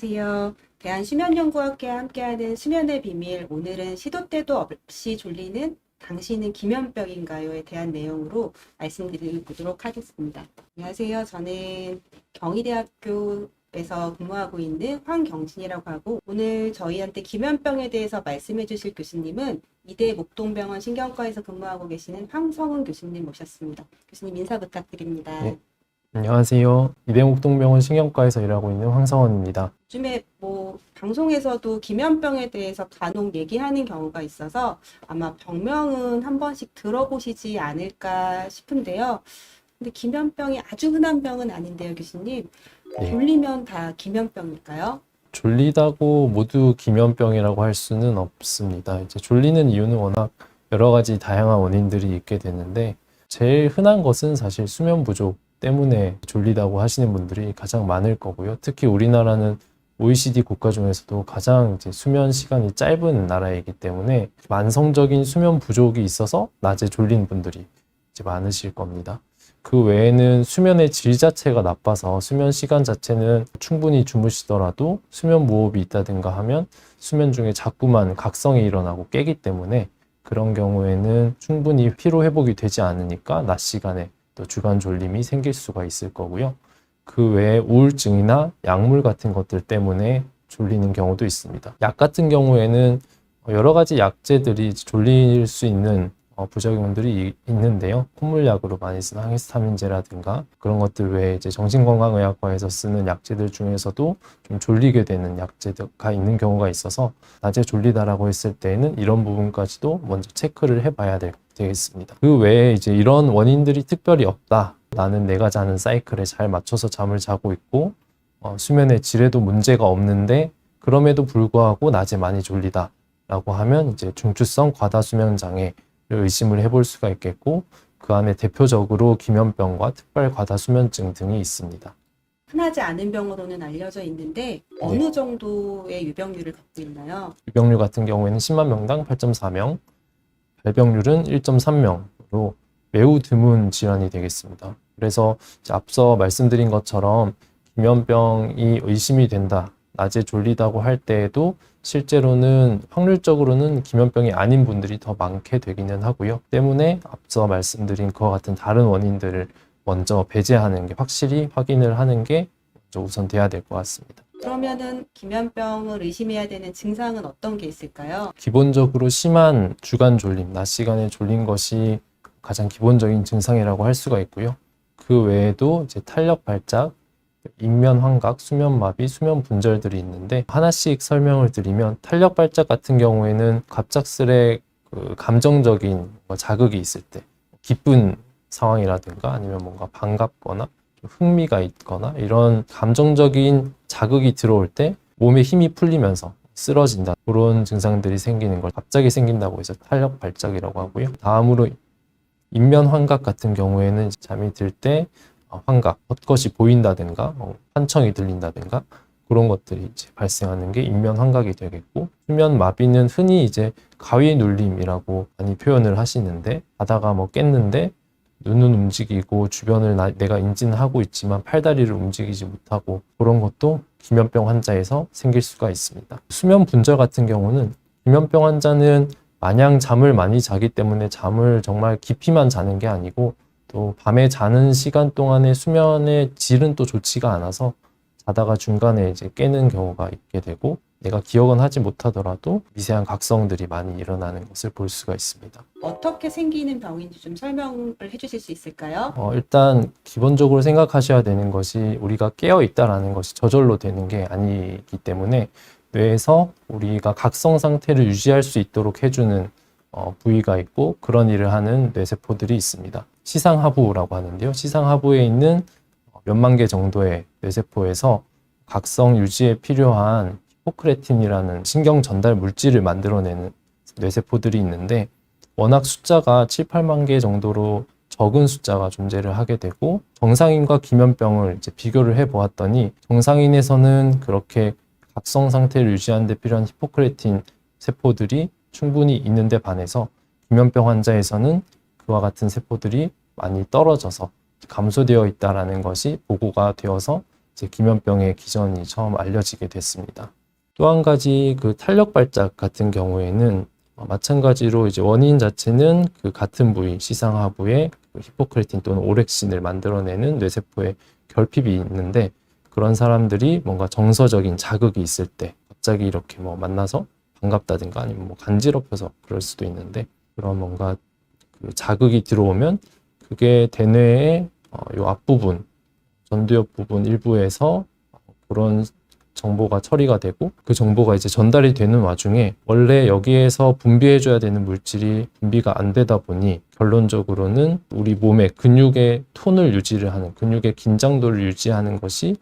안녕하세요. 대한수면연구학회와 함께하는 수면의 비밀, 오늘은 시도 때도 없이 졸리는 당신은 기면병인가요에 대한 내용으로 말씀드리도록 하겠습니다. 안녕하세요. 저는 경희대학교에서 근무하고 있는 황경진이라고 하고, 오늘 저희한테 기면병에 대해서 말씀해 주실 교수님은 이대 목동병원 신경과에서 근무하고 계시는 황성훈 교수님 모셨습니다. 교수님 인사 부탁드립니다. 네. 안녕하세요. 이대목동병원 신경과에서 일하고 있는 황성원입니다. 요즘에 방송에서도 기면병에 대해서 간혹 얘기하는 경우가 있어서 아마 병명은 한 번씩 들어보시지 않을까 싶은데요. 근데 기면병이 아주 흔한 병은 아닌데요, 교수님. 네. 졸리면 다 기면병일까요? 졸리다고 모두 기면병이라고 할 수는 없습니다. 이제 졸리는 이유는 워낙 여러 가지 다양한 원인들이 있게 되는데, 제일 흔한 것은 사실 수면 부족 때문에 졸리다고 하시는 분들이 가장 많을 거고요. 특히 우리나라는 OECD 국가 중에서도 가장 이제 수면 시간이 짧은 나라이기 때문에 만성적인 수면 부족이 있어서 낮에 졸린 분들이 이제 많으실 겁니다. 그 외에는 수면의 질 자체가 나빠서 수면 시간 자체는 충분히 주무시더라도 수면 무호흡이 있다든가 하면 수면 중에 자꾸만 각성이 일어나고 깨기 때문에 그런 경우에는 충분히 피로 회복이 되지 않으니까 낮 시간에 또 주간 졸림이 생길 수가 있을 거고요. 그 외에 우울증이나 약물 같은 것들 때문에 졸리는 경우도 있습니다. 약 같은 경우에는 여러 가지 약제들이 졸릴 수 있는 부작용들이 있는데요. 콧물약으로 많이 쓰는 항히스타민제라든가 그런 것들 외에 이제 정신건강의학과에서 쓰는 약제들 중에서도 좀 졸리게 되는 약제가 있는 경우가 있어서 낮에 졸리다라고 했을 때에는 이런 부분까지도 먼저 체크를 해봐야 되겠습니다. 그 외에 이제 이런 원인들이 특별히 없다. 나는 내가 자는 사이클에 잘 맞춰서 잠을 자고 있고 수면의 질에도 문제가 없는데 그럼에도 불구하고 낮에 많이 졸리다 라고 하면 이제 중추성 과다수면 장애 의심을 해볼 수가 있겠고, 그 안에 대표적으로 기면병과 특발 과다수면증 등이 있습니다. 흔하지 않은 병으로는 알려져 있는데 어느 정도의 유병률을 갖고 있나요? 유병률 같은 경우에는 10만 명당 8.4명, 발병률은 1.3명으로 매우 드문 질환이 되겠습니다. 그래서 앞서 말씀드린 것처럼 기면병이 의심이 된다, 낮에 졸리다고 할 때에도 실제로는 확률적으로는 기면병이 아닌 분들이 더 많게 되기는 하고요. 때문에 앞서 말씀드린 그와 같은 다른 원인들을 먼저 배제하는 게, 확실히 확인을 하는 게 먼저 우선 돼야 될 것 같습니다. 그러면은 기면병을 의심해야 되는 증상은 어떤 게 있을까요? 기본적으로 심한 주간 졸림, 낮 시간에 졸린 것이 가장 기본적인 증상이라고 할 수가 있고요. 그 외에도 이제 탄력 발작, 인면 환각, 수면 마비, 수면 분절들이 있는데, 하나씩 설명을 드리면 탄력 발작 같은 경우에는 갑작스레 감정적인 자극이 있을 때, 기쁜 상황이라든가 아니면 뭔가 반갑거나 흥미가 있거나 이런 감정적인 자극이 들어올 때 몸에 힘이 풀리면서 쓰러진다, 그런 증상들이 생기는 걸 갑자기 생긴다고 해서 탄력 발작이라고 하고요. 다음으로 인면 환각 같은 경우에는 잠이 들 때 환각, 헛것이 보인다든가 환청이 들린다든가 그런 것들이 이제 발생하는 게 인면 환각이 되겠고, 수면 마비는 흔히 이제 가위 눌림이라고 많이 표현을 하시는데, 자다가 깼는데 눈은 움직이고 주변을 내가 인지는 하고 있지만 팔다리를 움직이지 못하고, 그런 것도 기면병 환자에서 생길 수가 있습니다. 수면 분절 같은 경우는 기면병 환자는 마냥 잠을 많이 자기 때문에 잠을 정말 깊이만 자는 게 아니고 또 밤에 자는 시간 동안의 수면의 질은 또 좋지가 않아서 자다가 중간에 이제 깨는 경우가 있게 되고, 내가 기억은 하지 못하더라도 미세한 각성들이 많이 일어나는 것을 볼 수가 있습니다. 어떻게 생기는 병인지 좀 설명을 해주실 수 있을까요? 일단 기본적으로 생각하셔야 되는 것이, 우리가 깨어 있다라는 것이 저절로 되는 게 아니기 때문에 뇌에서 우리가 각성 상태를 유지할 수 있도록 해주는 부위가 있고, 그런 일을 하는 뇌세포들이 있습니다. 시상하부라고 하는데요. 시상하부에 있는 몇만 개 정도의 뇌세포에서 각성 유지에 필요한 히포크레틴이라는 신경 전달 물질을 만들어내는 뇌세포들이 있는데, 워낙 숫자가 7, 8만 개 정도로 적은 숫자가 존재를 하게 되고, 정상인과 기면병을 이제 비교를 해 보았더니 정상인에서는 그렇게 각성 상태를 유지하는 데 필요한 히포크레틴 세포들이 충분히 있는데 반해서 기면병 환자에서는 그와 같은 세포들이 많이 떨어져서 감소되어 있다는 것이 보고가 되어서 이제 기면병의 기전이 처음 알려지게 됐습니다. 또 한 가지 그 탄력 발작 같은 경우에는 마찬가지로 이제 원인 자체는 그 같은 부위 시상하부에 그 히포크레틴 또는 오렉신을 만들어내는 뇌세포의 결핍이 있는데, 그런 사람들이 뭔가 정서적인 자극이 있을 때 갑자기 이렇게 뭐 만나서 반갑다든가 아니면 뭐 간지럽혀서 그럴 수도 있는데, 그런 뭔가 그 자극이 들어오면 그게 대뇌의 요 앞부분, 전두엽 부분 일부에서 그런 정보가 처리가 되고, 그 정보가 이제 전달이 되는 와중에 원래 여기에서 분비해줘야 되는 물질이 분비가 안 되다 보니 결론적으로는 우리 몸의 근육의 톤을 유지를 하는, 근육의 긴장도를 유지하는 것이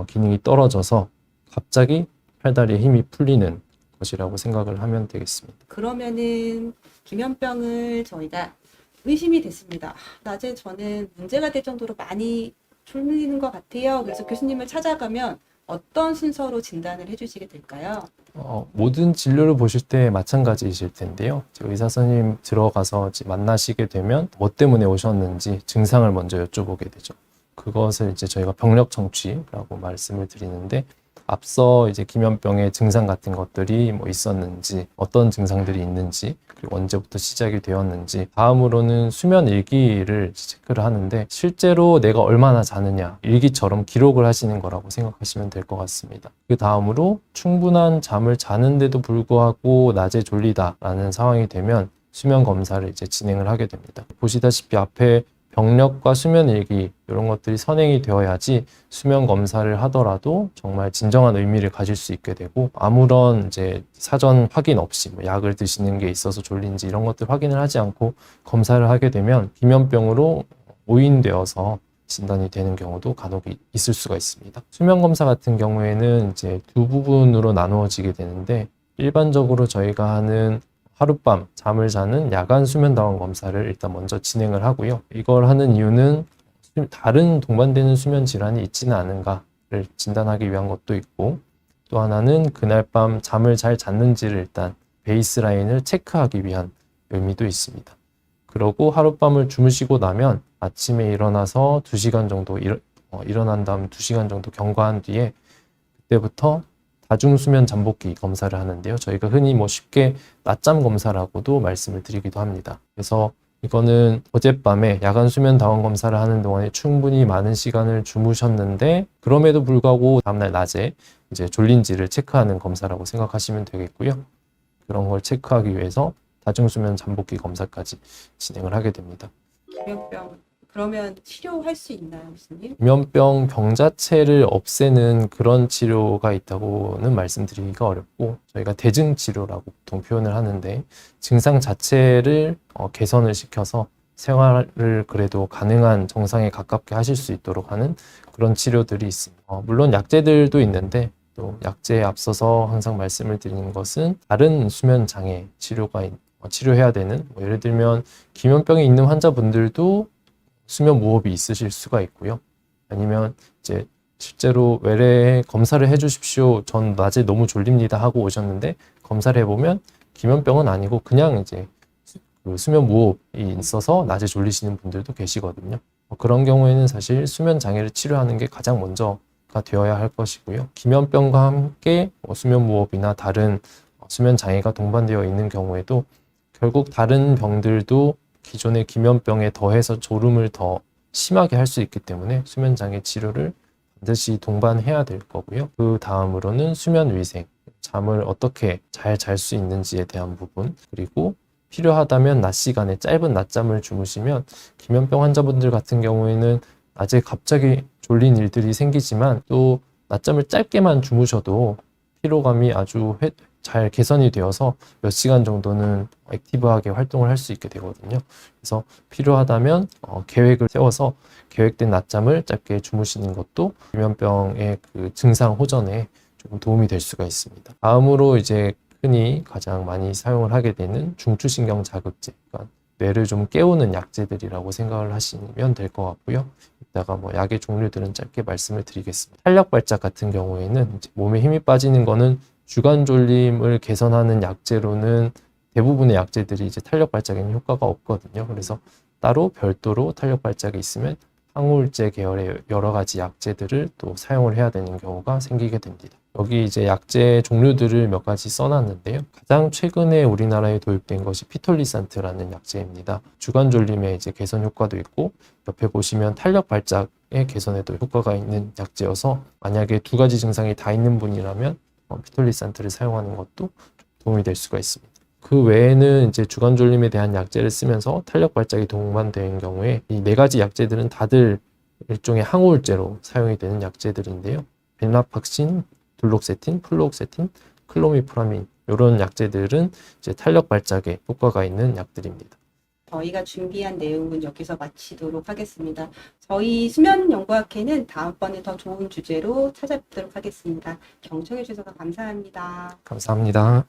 기능이 떨어져서 갑자기 팔다리에 힘이 풀리는 것이라고 생각을 하면 되겠습니다. 그러면은 기면병을 저희가 의심이 됐습니다. 낮에 저는 문제가 될 정도로 많이 졸리는 것 같아요. 그래서 교수님을 찾아가면 어떤 순서로 진단을 해주시게 될까요? 모든 진료를 보실 때 마찬가지이실 텐데요. 의사 선생님 들어가서 만나시게 되면 뭐 때문에 오셨는지 증상을 먼저 여쭤보게 되죠. 그것을 이제 저희가 병력 청취라고 말씀을 드리는데, 앞서 이제 기면병의 증상 같은 것들이 뭐 있었는지, 어떤 증상들이 있는지, 그리고 언제부터 시작이 되었는지, 다음으로는 수면 일기를 체크를 하는데, 실제로 내가 얼마나 자느냐 일기처럼 기록을 하시는 거라고 생각하시면 될 것 같습니다. 그 다음으로 충분한 잠을 자는데도 불구하고 낮에 졸리다라는 상황이 되면 수면 검사를 이제 진행을 하게 됩니다. 보시다시피 앞에 병력과 수면 일기 이런 것들이 선행이 되어야지 수면 검사를 하더라도 정말 진정한 의미를 가질 수 있게 되고, 아무런 이제 사전 확인 없이 뭐 약을 드시는 게 있어서 졸린지 이런 것들 확인을 하지 않고 검사를 하게 되면 기면병으로 오인되어서 진단이 되는 경우도 간혹 있을 수가 있습니다. 수면 검사 같은 경우에는 이제 두 부분으로 나누어지게 되는데, 일반적으로 저희가 하는 하룻밤 잠을 자는 야간 수면 다원 검사를 일단 먼저 진행을 하고요. 이걸 하는 이유는 다른 동반되는 수면 질환이 있지는 않은가를 진단하기 위한 것도 있고, 또 하나는 그날 밤 잠을 잘 잤는지를 일단 베이스라인을 체크하기 위한 의미도 있습니다. 그러고 하룻밤을 주무시고 나면 아침에 일어나서 2시간 정도 일어난 다음 2시간 정도 경과한 뒤에, 그때부터 다중수면 잠복기 검사를 하는데요. 저희가 흔히 뭐 쉽게 낮잠 검사라고도 말씀을 드리기도 합니다. 그래서 이거는 어젯밤에 야간 수면 다원 검사를 하는 동안에 충분히 많은 시간을 주무셨는데, 그럼에도 불구하고 다음날 낮에 이제 졸린지를 체크하는 검사라고 생각하시면 되겠고요. 그런 걸 체크하기 위해서 다중수면 잠복기 검사까지 진행을 하게 됩니다. 기면병 그러면 치료할 수 있나요, 교수님? 기면병 병 자체를 없애는 그런 치료가 있다고는 말씀드리기가 어렵고, 저희가 대증 치료라고 보통 표현을 하는데, 증상 자체를 개선을 시켜서 생활을 그래도 가능한 정상에 가깝게 하실 수 있도록 하는 그런 치료들이 있습니다. 물론 약제들도 있는데, 또 약제에 앞서서 항상 말씀을 드리는 것은 다른 수면 장애 치료해야 되는, 예를 들면 기면병이 있는 환자분들도 수면 무호흡이 있으실 수가 있고요. 아니면 이제 실제로 외래 검사를 해주십시오. 전 낮에 너무 졸립니다 하고 오셨는데 검사를 해보면 기면병은 아니고 그냥 이제 그 수면 무호흡이 있어서 낮에 졸리시는 분들도 계시거든요. 그런 경우에는 사실 수면 장애를 치료하는 게 가장 먼저가 되어야 할 것이고요. 기면병과 함께 수면 무호흡이나 다른 수면 장애가 동반되어 있는 경우에도 결국 다른 병들도 기존의 기면병에 더해서 졸음을 더 심하게 할 수 있기 때문에 수면장애 치료를 반드시 동반해야 될 거고요. 그 다음으로는 수면 위생, 잠을 어떻게 잘 잘 수 있는지에 대한 부분, 그리고 필요하다면 낮 시간에 짧은 낮잠을 주무시면, 기면병 환자분들 같은 경우에는 낮에 갑자기 졸린 일들이 생기지만 또 낮잠을 짧게만 주무셔도 피로감이 아주 잘 개선이 되어서 몇 시간 정도는 액티브하게 활동을 할 수 있게 되거든요. 그래서 필요하다면 계획을 세워서 계획된 낮잠을 짧게 주무시는 것도 기면병의 그 증상 호전에 조금 도움이 될 수가 있습니다. 다음으로 이제 흔히 가장 많이 사용을 하게 되는 중추신경 자극제, 그러니까 뇌를 좀 깨우는 약제들이라고 생각을 하시면 될 것 같고요. 이따가 뭐 약의 종류들은 짧게 말씀을 드리겠습니다. 탄력 발작 같은 경우에는 이제 몸에 힘이 빠지는 거는 주간 졸림을 개선하는 약제로는 대부분의 약제들이 이제 탄력 발작에는 효과가 없거든요. 그래서 따로 별도로 탄력 발작이 있으면 항우울제 계열의 여러 가지 약제들을 또 사용을 해야 되는 경우가 생기게 됩니다. 여기 이제 약제 종류들을 몇 가지 써놨는데요. 가장 최근에 우리나라에 도입된 것이 피톨리산트라는 약제입니다. 주관졸림에 이제 개선 효과도 있고, 옆에 보시면 탄력 발작의 개선에도 효과가 있는 약제여서 만약에 두 가지 증상이 다 있는 분이라면 피톨리산트를 사용하는 것도 도움이 될 수가 있습니다. 그 외에는 이제 주관졸림에 대한 약제를 쓰면서 탄력 발작이 동반되는 경우에 이 네 가지 약제들은 다들 일종의 항우울제로 사용이 되는 약제들인데요. 벤라팍신, 둘록세틴, 플루옥세틴, 클로미프라민 이런 약제들은 이제 탄력 발작에 효과가 있는 약들입니다. 저희가 준비한 내용은 여기서 마치도록 하겠습니다. 저희 수면연구학회는 다음번에 더 좋은 주제로 찾아뵙도록 하겠습니다. 경청해 주셔서 감사합니다. 감사합니다.